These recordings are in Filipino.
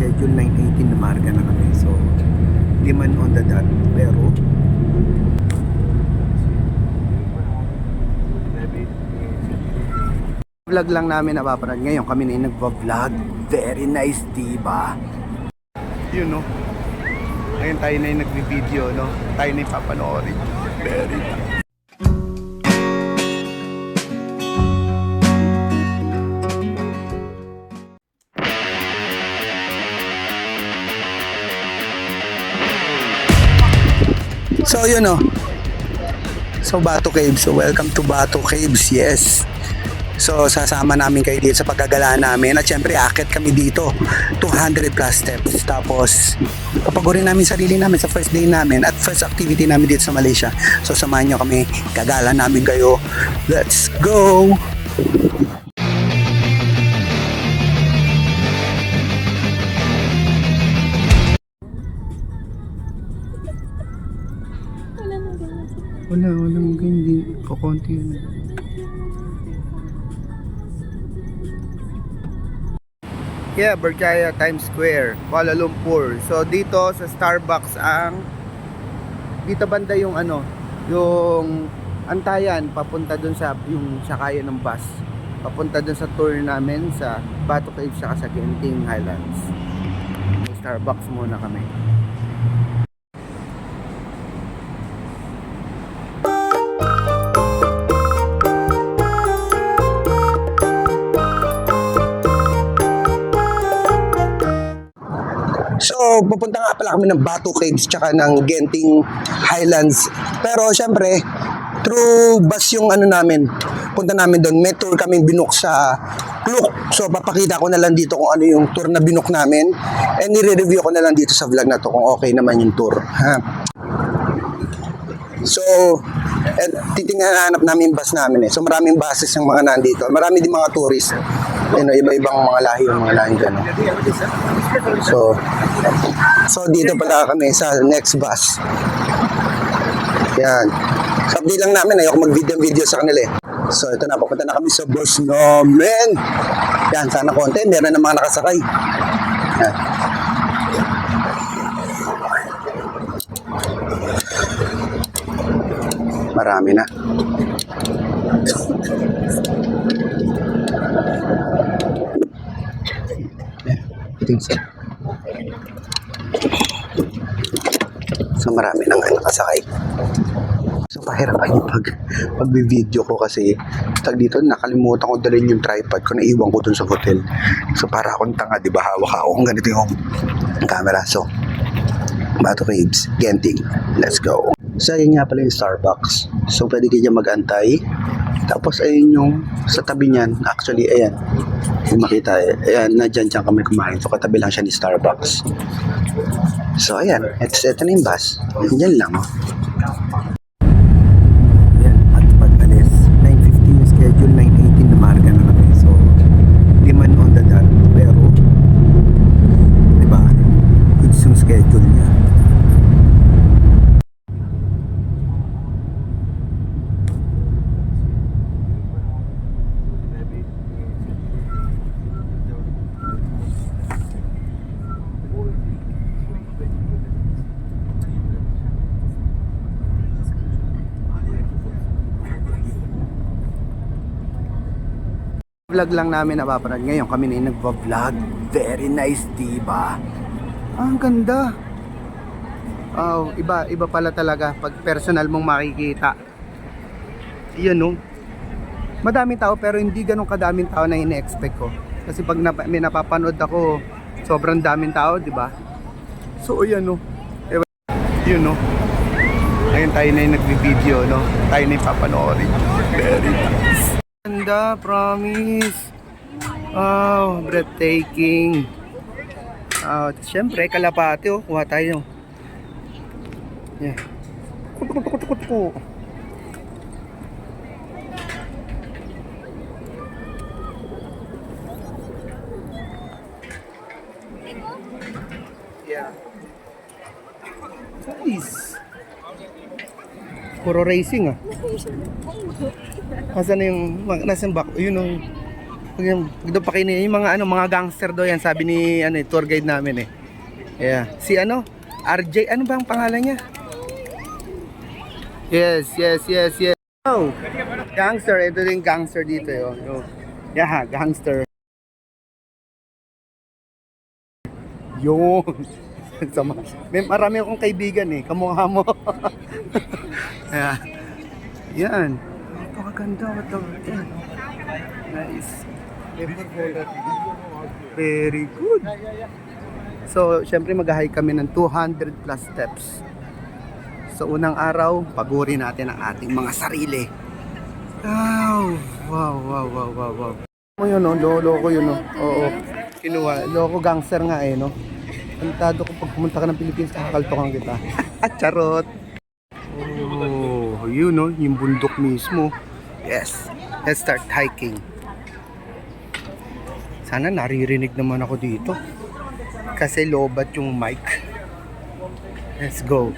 schedule 9:18 na marga na kami. So, di man on the dot, pero vlog lang namin napapanood. Ngayon kami na yung nagva-vlog. Very nice, diba? Yun, no? Ngayon tayo na yung nagbi-video, no? Tayo na yung papanoorin. Very nice. So yun, no? So Bato Caves. So welcome to Bato Caves. Yes. So sasama namin kayo dito sa paggagala namin. At syempre akit kami dito 200 plus steps. Tapos papagurin namin sarili namin sa first day namin at first activity namin dito sa Malaysia. So samahan nyo kami, gagala namin kayo. Let's go! Walang hindi kukunti yun. Yeah, Berjaya Times Square, Kuala Lumpur. So dito sa Starbucks ang dito banda yung yung antayan papunta dun sa yung sakayan ng bus. Papunta dun sa tour namin sa Bato Caves saka sa Genting Highlands. May Starbucks muna kami. So, pupunta nga pala kami ng Bato Caves tsaka ng Genting Highlands. Pero, syempre, through bus yung namin. Punta namin doon. May tour kaming binook sa Klook. So, papakita ko na lang dito kung ano yung tour na binook namin. And nire-review ko na lang dito sa vlog na to kung okay naman yung tour. Ha? So, titingnan hanap namin yung bus namin eh. So, maraming buses yung mga nandito. Marami din mga tourist. Iba-ibang mga lahi yung mga lahi dyan. So dito pala kami sa next bus. Yan. So, update lang namin. Ayoko mag-video sa kanila eh. So, ito na. Papunta na kami sa bus namin. Yan. Sana konti. Meron na mga nakasakay. Yan. Marami na. So marami nang nakasakay. So pahirapan yung pag-video ko kasi dito nakalimutan ko dalhin yung tripod ko, naiwan ko dun sa hotel. So para akong tanga, di ba, hawak ako kung ganito yung camera. So Bato Caves, Genting, let's go. So ayun nga pala yung Starbucks. So pwede kayo mag-antay. Tapos ayun yung sa tabi niyan, actually ayan, yung makita ayan, dyan kami kumain. So katabi lang siya ni Starbucks. So ayan, ito na yung bus. Diyan lang. Ayan, at pag-alis 9:15 yung schedule, 9:18 na marga na kami. So di man on the dot, pero diba, goods yung schedule niya. Vlog lang namin napapanood. Ngayon kami na yung nagva-vlog. Very nice, diba? Ang ganda. Oh, iba pala talaga pag personal mong makikita. Yan, no? Madaming tao pero hindi ganun kadaming tao na ine-expect ko. Kasi pag may napapanood ako, sobrang daming tao, diba? So, yan, no? Yun, no? Ngayon tayo na yung nagbi-video, no? Tayo na yung papanoorin. Very nice. Ganda, promise. Oh, breathtaking. Siyempre, kalapati, oh. Kuha tayo. Yeah. Kutuk. Yeah. Nice. Puro racing ah. Nasaan na yung, nasaan back? Yun yung Doon pa kayo yung mga mga gangster do yan, sabi ni tour guide namin eh. Yeah. Si RJ, ano ba ang pangalan niya? Yes. Oh, gangster, ito din gangster dito eh. Oh. Yeah, gangster. Yun. Marami akong kaibigan eh, kamukha mo. Yeah. Yan. Napakaganda. Nice. Very good. So, syempre mag-hike kami ng 200 plus steps. Sa unang araw, paguri natin ang ating mga sarili. Wow. Yun loko yun Oo. Kinuha. Loko gangster nga eh no. Pantado ko pag pumunta ka ng Pilipinas, kakakaltokan kita. Charot. Oh, yun yung bundok mismo. Yes. Let's start hiking. Sana naririnig naman ako dito. Kasi lobat yung mic. Let's go.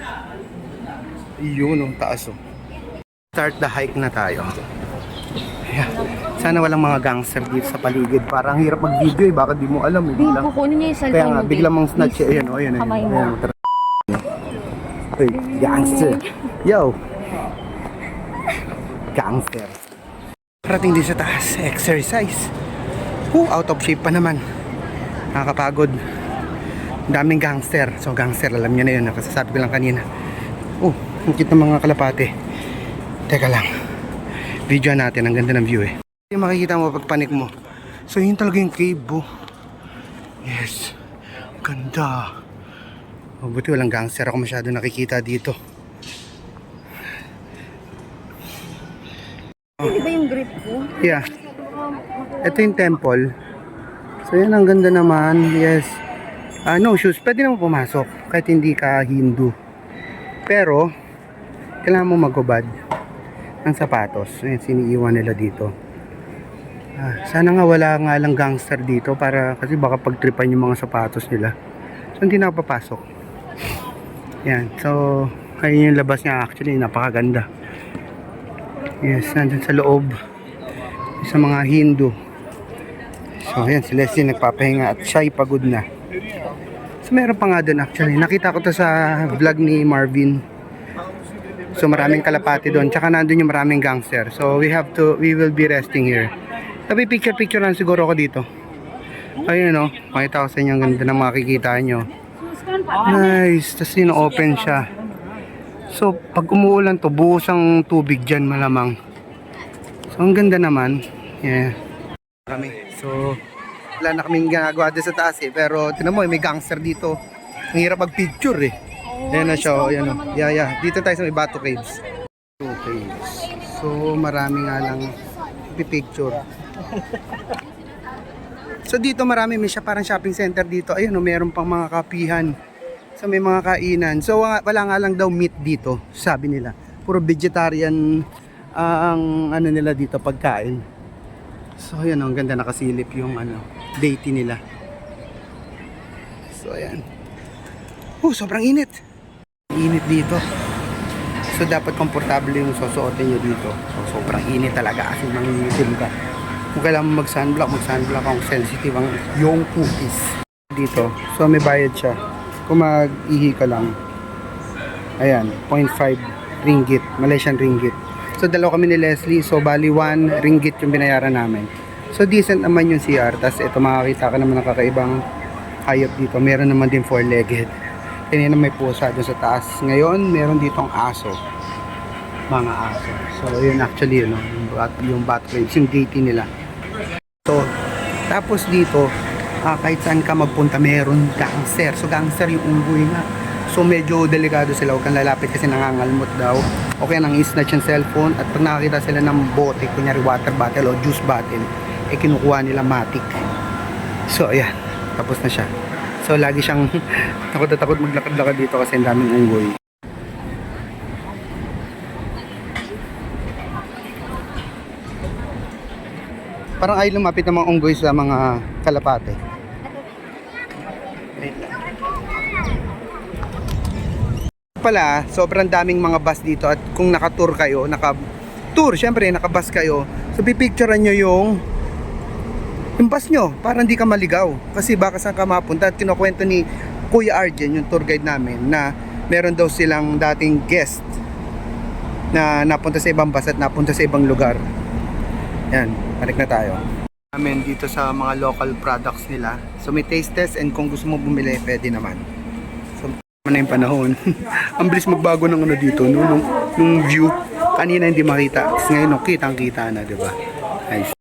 Yun ang taas Start the hike na tayo. Yeah. Sana walang mga gangster dito sa paligid. Parang hirap mag-video eh. Baka di mo alam eh. Biglang, kukunin niya yung cellphone kaya nga, biglang mong snatch eh. Ayan. Hey, gangster. Yo. Gangster. Parating din sa taas. Exercise. Out of shape pa naman. Nakakapagod. Daming gangster. So gangster, alam niyo na yun. Nakasasabi ko lang kanina. Ang cute ng mga kalapate. Teka lang. Video natin. Ang ganda ng view eh. Yung makikita mo pag panik mo. So yun talaga yung cave Yes. Ganda. Buti walang gangster ako masyado nakikita dito. Di ba yung grip ko? Yeah. Ito yung temple. So yan ang ganda naman. Yes. No shoes. Pwede naman pumasok kahit hindi ka Hindu. Pero kailangan mo magubad ng sapatos. Ayan, siniiwan nila dito. Sana nga wala nga lang gangster dito para kasi baka pagtripan yung mga sapatos nila. So hindi na ako papasok. Yan. So ayun yung labas niya, actually napakaganda. Yes, nandun sa loob sa mga Hindu. So ayan, si Leslie nagpapahinga at siya ay pagod na. So meron pa nga dun actually. Nakita ko to sa vlog ni Marvin. So maraming kalapati doon. Tsaka nandun yung maraming gangster. So we will be resting here. Sabi picture lang siguro ako dito. Ayun makita ko sa inyo ang ganda na makikita nyo. Nice. Tapos open siya. So pag umuulan to, buhos ang tubig dyan malamang. So ang ganda naman. Yeah. So wala na kaming ginagawa doon sa taas eh. Pero tinan mo may gangster dito. Ang hirap mag-picture eh. Ayan na siya. Ayan Yeah. Dito tayo sa may Bato Caves. So marami nga lang picture. So dito marami, may siya parang shopping center dito. Ayun meron pang mga kapihan. So may mga kainan. So wala nga lang daw meat dito, sabi nila. Puro vegetarian ang nila dito pagkain. So ayan ang ganda nakasilip yung deity nila. So ayan. Sobrang init. Init dito. So dapat komportable yung susuotin nyo dito. So sobrang init talaga kasi mangingitim ka. Kung kailangan mag-sunblock kung sensitive ang yung cookies dito. So may bayad siya. Kung mag-ihi ka lang. Ayan, 0.5 ringgit, Malaysian ringgit. So dalawa kami ni Leslie. So bali 1 ringgit yung binayaran namin. So decent naman yung CR. Tapos ito makakita ka naman ng kakaibang hayop dito. Meron naman din 4-legged. Kanina may pusa doon sa taas. Ngayon, meron ditong aso. Mga aso. So, yun actually, yung bat waves, yung deity nila. So, tapos dito, kahit saan ka magpunta, meron gangster. So, gangster yung unggoy nga. So, medyo delikado sila. Huwag kang lalapit kasi nangangalmot daw. O kaya nang isnatch yung cellphone. At pag nakakita sila ng bote, kunyari water bottle o juice bottle, kinukuha nila matik. So, ayan. Tapos na siya. So lagi siyang takot maglakad-lakad dito kasi ang daming unggoy. Parang ay lumapit ng mga unggoy sa mga kalapate. Pala, sobrang daming mga bus dito at kung naka-tour kayo, syempre naka-bus kayo, so pipicturean nyo yung Impas nyo, para hindi ka maligaw. Kasi baka saan ka mapunta. At kinukwento ni Kuya Arjen, yung tour guide namin, na meron daw silang dating guest na napunta sa ibang bus at napunta sa ibang lugar. Yan, balik na tayo. Namin dito sa mga local products nila. So may taste test, and kung gusto mo bumili, pwede naman. So na yung panahon. Ang bilis magbago ng ano dito, no? Nung view. Kanina hindi makita. Tapos ngayon, kitang kita na, di ba? Nice.